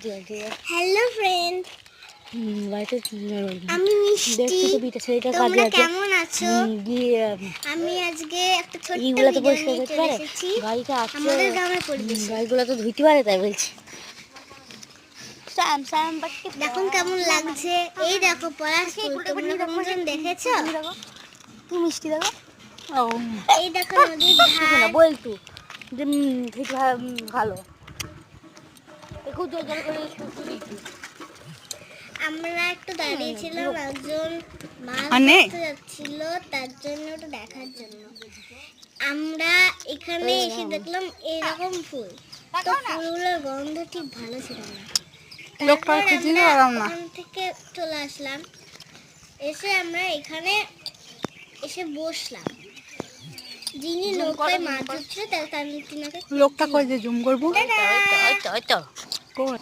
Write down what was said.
Hello friend, বাড়িতে আমি মিষ্টি। তোমরা কেমন আছো? আমি আজকে একটা ছোট্ট ভিডিও নিয়ে চলে এসেছি আমাদের গ্রামের পরিবেশে। গাড়িগুলো তো ধুইতে পারে, তাই বলছি। দেখুন কেমন লাগছে। এই দেখো পলাশপুর, তোমরা কোনদিন দেখেছো? কি মিষ্টি দেখো। এই দেখো নদীর ধার। বলতু যে ভালো খুব জোর জোর করে আমরা একটু দাঁড়িয়েছিলাম, একজন মাছ ধরতে যাচ্ছিল, তার জন্য ওটা দেখার জন্য। আমরা এখানে এসে দেখলাম এইরকম ফুল, তো ফুলগুলোর গন্ধ ঠিক ভালো ছিল না। তারপর আমরা ওখান থেকে চলে আসলাম, এসে আমরা এখানে এসে বসলাম। যিনি নৌকায় মাছ ধরছিল তার লোকটা কই যে জুম করবো।